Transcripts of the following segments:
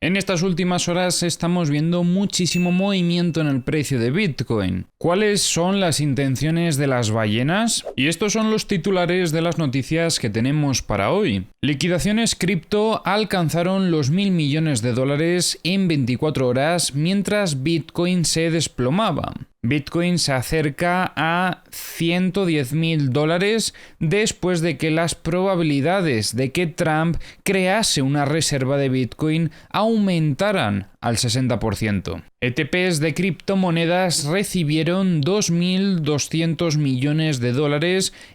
En estas últimas horas estamos viendo muchísimo movimiento en el precio de Bitcoin. ¿Cuáles son las intenciones de las ballenas? Y estos son los titulares de las noticias que tenemos para hoy. Liquidaciones cripto alcanzaron los $1.000 millones en 24 horas mientras Bitcoin se desplomaba. Bitcoin se acerca a $110.000 después de que las probabilidades de que Trump crease una reserva de Bitcoin aumentaran al 60%. ETPs de criptomonedas recibieron $2.200 millones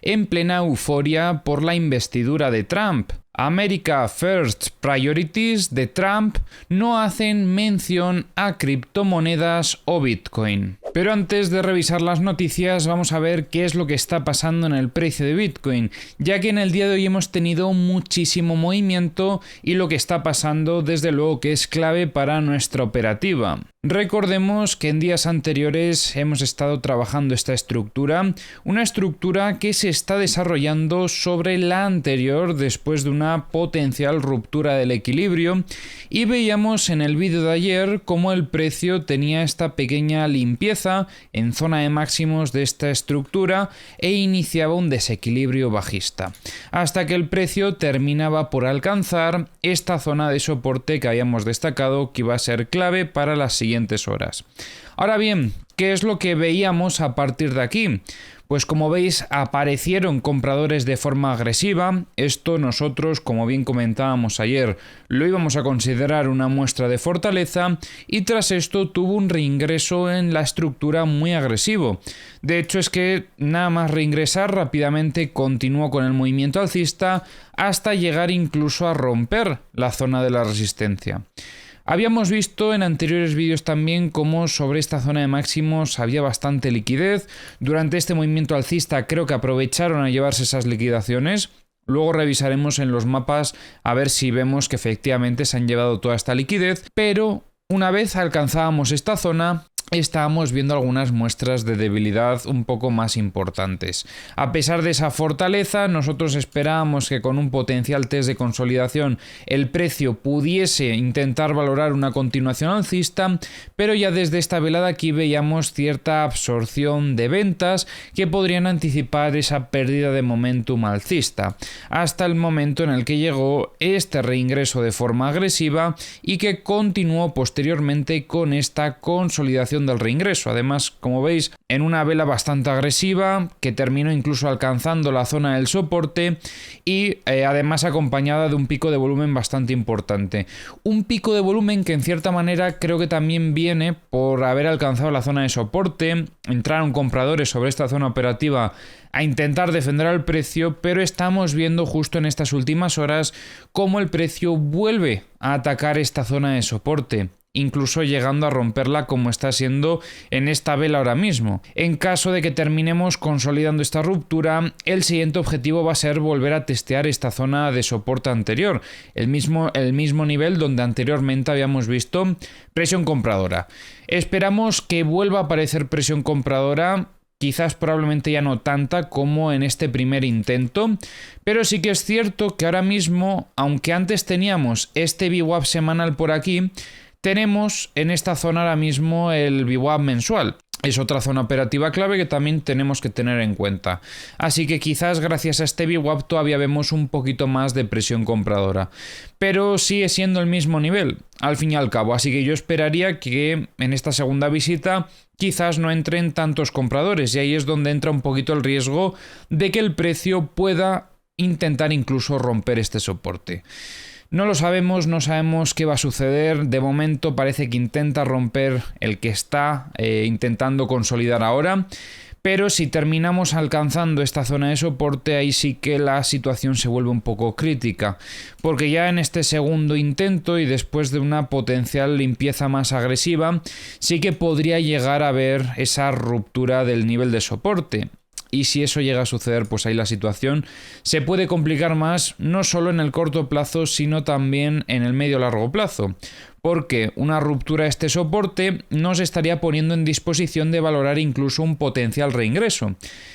en plena euforia por la investidura de Trump. America First Priorities de Trump no hacen mención a criptomonedas o Bitcoin. Pero antes de revisar las noticias, vamos a ver qué es lo que está pasando en el precio de Bitcoin, ya que en el día de hoy hemos tenido muchísimo movimiento y lo que está pasando desde luego que es clave para nuestra operativa. Recordemos que en días anteriores hemos estado trabajando esta estructura, una estructura que se está desarrollando sobre la anterior después de una potencial ruptura del equilibrio, y veíamos en el vídeo de ayer cómo el precio tenía esta pequeña limpieza en zona de máximos de esta estructura e iniciaba un desequilibrio bajista, hasta que el precio terminaba por alcanzar esta zona de soporte que habíamos destacado que iba a ser clave para las siguientes horas. Ahora bien, ¿qué es lo que veíamos a partir de aquí? Pues como veis, aparecieron compradores de forma agresiva. Esto nosotros, como bien comentábamos ayer, lo íbamos a considerar una muestra de fortaleza, y tras esto tuvo un reingreso en la estructura muy agresivo. De hecho, es que nada más reingresar rápidamente continuó con el movimiento alcista hasta llegar incluso a romper la zona de la resistencia. Habíamos visto en anteriores vídeos también cómo sobre esta zona de máximos había bastante liquidez. Durante este movimiento alcista creo que aprovecharon a llevarse esas liquidaciones. Luego revisaremos en los mapas a ver si vemos que efectivamente se han llevado toda esta liquidez, pero una vez alcanzábamos esta zona, estábamos viendo algunas muestras de debilidad un poco más importantes. A pesar de esa fortaleza, nosotros esperábamos que con un potencial test de consolidación el precio pudiese intentar valorar una continuación alcista, pero ya desde esta velada aquí veíamos cierta absorción de ventas que podrían anticipar esa pérdida de momentum alcista, hasta el momento en el que llegó este reingreso de forma agresiva y que continuó posteriormente con esta consolidación del reingreso. Además, como veis, en una vela bastante agresiva que terminó incluso alcanzando la zona del soporte y además acompañada de un pico de volumen bastante importante. Un pico de volumen que en cierta manera creo que también viene por haber alcanzado la zona de soporte. Entraron compradores sobre esta zona operativa a intentar defender al precio, pero estamos viendo justo en estas últimas horas cómo el precio vuelve a atacar esta zona de soporte, incluso llegando a romperla como está siendo en esta vela ahora mismo. En caso de que terminemos consolidando esta ruptura, el siguiente objetivo va a ser volver a testear esta zona de soporte anterior, el mismo nivel donde anteriormente habíamos visto presión compradora. Esperamos que vuelva a aparecer presión compradora, quizás probablemente ya no tanta como en este primer intento, pero sí que es cierto que ahora mismo, aunque antes teníamos este VWAP semanal por aquí, tenemos en esta zona ahora mismo el VWAP mensual. Es otra zona operativa clave que también tenemos que tener en cuenta. Así que quizás gracias a este VWAP todavía vemos un poquito más de presión compradora. Pero sigue siendo el mismo nivel, al fin y al cabo. Así que yo esperaría que en esta segunda visita quizás no entren tantos compradores. Y ahí es donde entra un poquito el riesgo de que el precio pueda intentar incluso romper este soporte. No lo sabemos, no sabemos qué va a suceder. De momento parece que intenta romper el que está intentando consolidar ahora. Pero si terminamos alcanzando esta zona de soporte, ahí sí que la situación se vuelve un poco crítica. Porque ya en este segundo intento y después de una potencial limpieza más agresiva, sí que podría llegar a ver esa ruptura del nivel de soporte. Y si eso llega a suceder, pues ahí la situación se puede complicar más, no solo en el corto plazo, sino también en el medio largo plazo. Porque una ruptura de este soporte nos estaría poniendo en disposición de valorar incluso un potencial reingreso.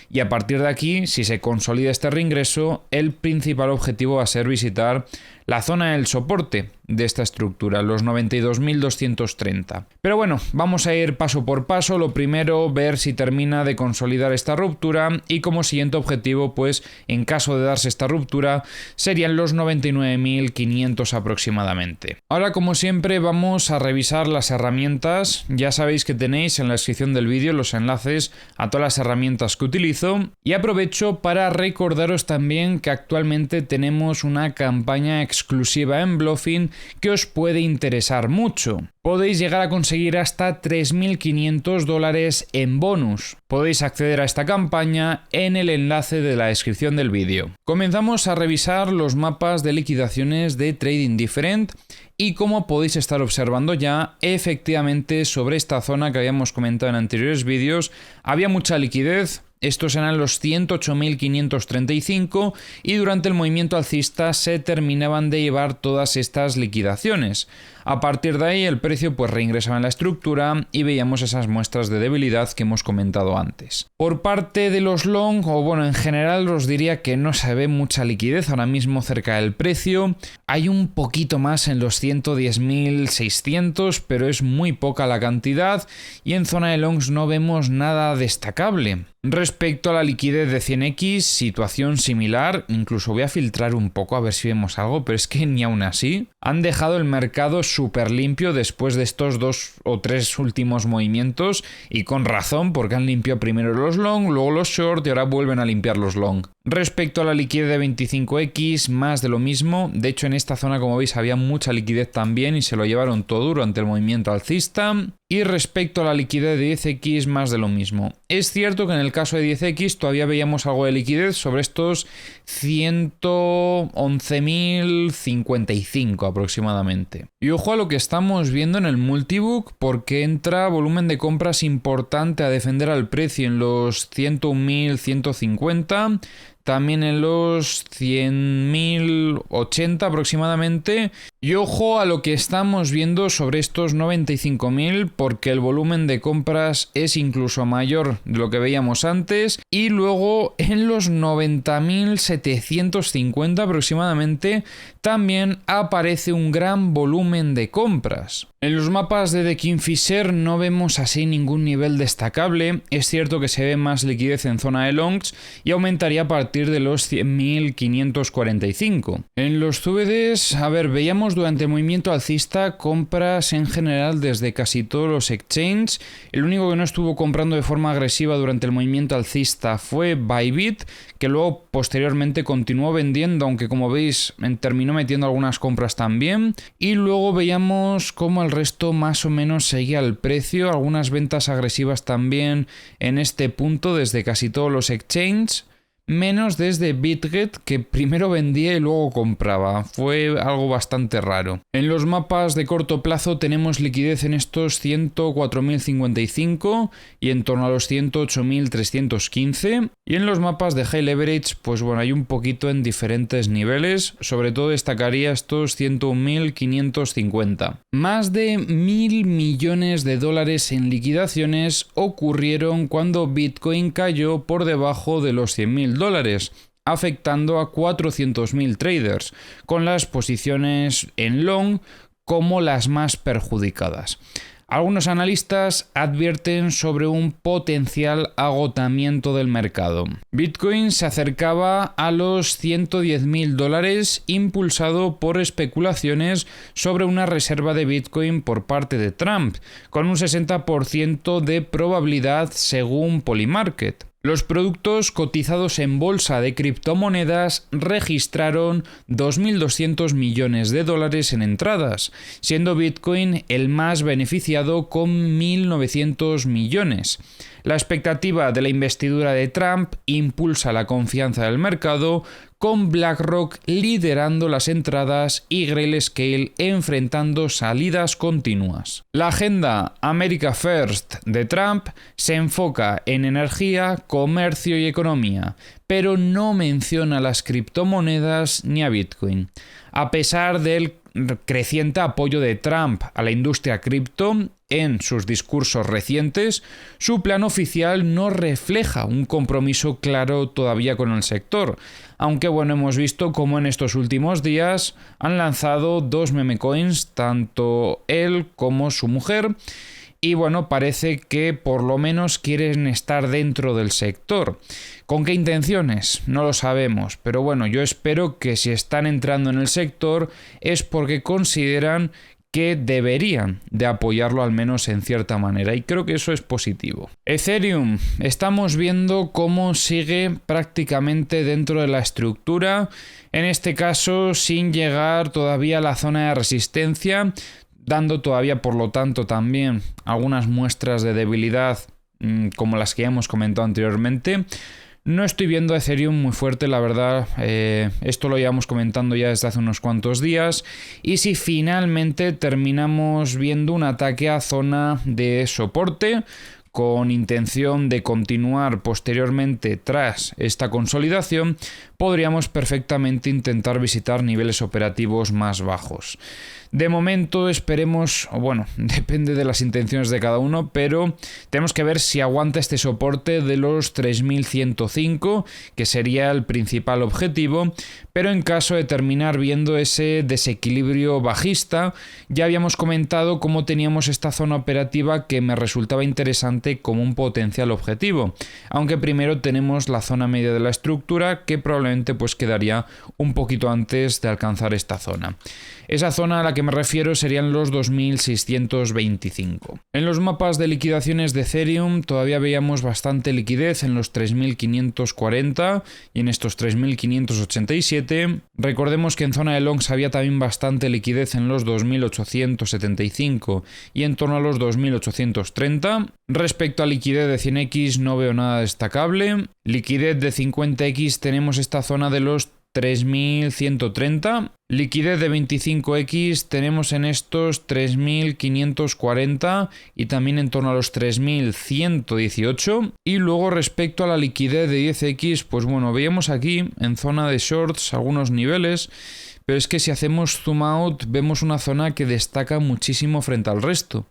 Y a partir de aquí, si se consolida este reingreso, el principal objetivo va a ser visitar la zona del soporte de esta estructura, los 92.230. Pero bueno, vamos a ir paso por paso. Lo primero, ver si termina de consolidar esta ruptura y como siguiente objetivo, pues en caso de darse esta ruptura, serían los 99.500 aproximadamente. Ahora, como siempre, vamos a revisar las herramientas. Ya sabéis que tenéis en la descripción del vídeo los enlaces a todas las herramientas que utilizo y aprovecho para recordaros también que actualmente tenemos una campaña exclusiva en Bluefin que os puede interesar mucho. Podéis llegar a conseguir hasta $3.500 en bonus. Podéis acceder a esta campaña en el enlace de la descripción del vídeo. Comenzamos a revisar los mapas de liquidaciones de Trading Different y como podéis estar observando ya, efectivamente sobre esta zona que habíamos comentado en anteriores vídeos, había mucha liquidez. Estos eran los 108.535 y durante el movimiento alcista se terminaban de llevar todas estas liquidaciones. A partir de ahí el precio pues reingresaba en la estructura y veíamos esas muestras de debilidad que hemos comentado antes. Por parte de los long, o bueno, en general os diría que no se ve mucha liquidez ahora mismo cerca del precio. Hay un poquito más en los 110.600, pero es muy poca la cantidad y en zona de longs no vemos nada destacable. Respecto a la liquidez de 100x, situación similar, incluso voy a filtrar un poco a ver si vemos algo, pero es que ni aún así han dejado el mercado súper limpio después de estos 2 o 3 últimos movimientos y con razón porque han limpiado primero los long, luego los short y ahora vuelven a limpiar los long. Respecto a la liquidez de 25x, más de lo mismo. De hecho, en esta zona, como veis, había mucha liquidez también y se lo llevaron todo durante el movimiento alcista. Y respecto a la liquidez de 10x, más de lo mismo. Es cierto que en el caso de 10x todavía veíamos algo de liquidez sobre estos 111.055 aproximadamente. Y ojo a lo que estamos viendo en el multibook porque entra volumen de compras importante a defender al precio en los 101.150. También en los 100.080 aproximadamente. Y ojo a lo que estamos viendo sobre estos 95.000 porque el volumen de compras es incluso mayor de lo que veíamos antes. Y luego en los 90.750 aproximadamente también aparece un gran volumen de compras. En los mapas de The Kingfisher no vemos así ningún nivel destacable. Es cierto que se ve más liquidez en zona de longs y aumentaría a partir de los 100.545. En los CVDs, veíamos durante el movimiento alcista compras en general desde casi todos los exchanges. El único que no estuvo comprando de forma agresiva durante el movimiento alcista fue Bybit, que luego posteriormente continuó vendiendo, aunque como veis terminó metiendo algunas compras también. Y luego veíamos cómo el resto más o menos seguía el precio, algunas ventas agresivas también en este punto desde casi todos los exchanges. Menos desde BitGet, que primero vendía y luego compraba. Fue algo bastante raro. En los mapas de corto plazo tenemos liquidez en estos 104.055 y en torno a los 108.315. Y en los mapas de High Leverage, pues bueno, hay un poquito en diferentes niveles. Sobre todo destacaría estos 101.550. Más de $1.000 millones en liquidaciones ocurrieron cuando Bitcoin cayó por debajo de los $100.000. Afectando a 400.000 traders, con las posiciones en long como las más perjudicadas. Algunos analistas advierten sobre un potencial agotamiento del mercado. Bitcoin se acercaba a los $110.000 impulsado por especulaciones sobre una reserva de Bitcoin por parte de Trump, con un 60% de probabilidad según Polymarket. Los productos cotizados en bolsa de criptomonedas registraron $2.200 millones en entradas, siendo Bitcoin el más beneficiado con 1.900 millones. La expectativa de la investidura de Trump impulsa la confianza del mercado, con BlackRock liderando las entradas y Grayscale enfrentando salidas continuas. La agenda America First de Trump se enfoca en energía, comercio y economía, pero no menciona las criptomonedas ni a Bitcoin. A pesar del creciente apoyo de Trump a la industria cripto en sus discursos recientes, su plan oficial no refleja un compromiso claro todavía con el sector, aunque bueno, hemos visto cómo en estos últimos días han lanzado 2 meme coins, tanto él como su mujer, y bueno, parece que por lo menos quieren estar dentro del sector. ¿Con qué intenciones? No lo sabemos, pero bueno, yo espero que si están entrando en el sector es porque consideran que deberían de apoyarlo al menos en cierta manera, y creo que eso es positivo. Ethereum, estamos viendo cómo sigue prácticamente dentro de la estructura, en este caso sin llegar todavía a la zona de resistencia, dando todavía por lo tanto también algunas muestras de debilidad como las que ya hemos comentado anteriormente. No estoy viendo a Ethereum muy fuerte, la verdad, esto lo llevamos comentando ya desde hace unos cuantos días, y si finalmente terminamos viendo un ataque a zona de soporte con intención de continuar posteriormente tras esta consolidación, podríamos perfectamente intentar visitar niveles operativos más bajos. De momento esperemos, bueno, depende de las intenciones de cada uno, pero tenemos que ver si aguanta este soporte de los 3105, que sería el principal objetivo, pero en caso de terminar viendo ese desequilibrio bajista, ya habíamos comentado cómo teníamos esta zona operativa que me resultaba interesante como un potencial objetivo, aunque primero tenemos la zona media de la estructura que probablemente pues quedaría un poquito antes de alcanzar esta zona. Esa zona a la que me refiero serían los 2625. En los mapas de liquidaciones de Ethereum todavía veíamos bastante liquidez en los 3540 y en estos 3587. Recordemos que en zona de longs había también bastante liquidez en los 2875 y en torno a los 2830. Respecto a liquidez de 100x no veo nada destacable. Liquidez de 50x tenemos esta zona de los 3130. Liquidez de 25x tenemos en estos 3540 y también en torno a los 3118. Y luego respecto a la liquidez de 10x, pues bueno, veíamos aquí en zona de shorts algunos niveles, pero es que si hacemos zoom out vemos una zona que destaca muchísimo frente al resto,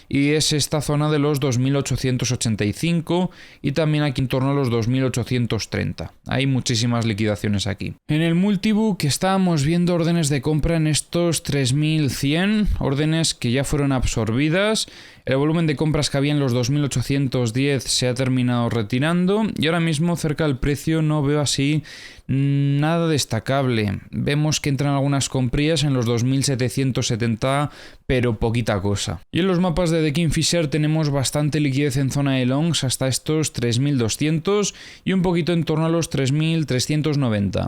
y es esta zona de los 2885 y también aquí en torno a los 2830. Hay muchísimas liquidaciones aquí. En el multibook estábamos viendo órdenes de compra en estos 3100, órdenes que ya fueron absorbidas. El volumen de compras que había en los 2810 se ha terminado retirando y ahora mismo cerca del precio no veo así nada destacable. Vemos que entran algunas comprillas en los 2770, pero poquita cosa. Y en los mapas de The Kingfisher tenemos bastante liquidez en zona de longs hasta estos 3200 y un poquito en torno a los 3390.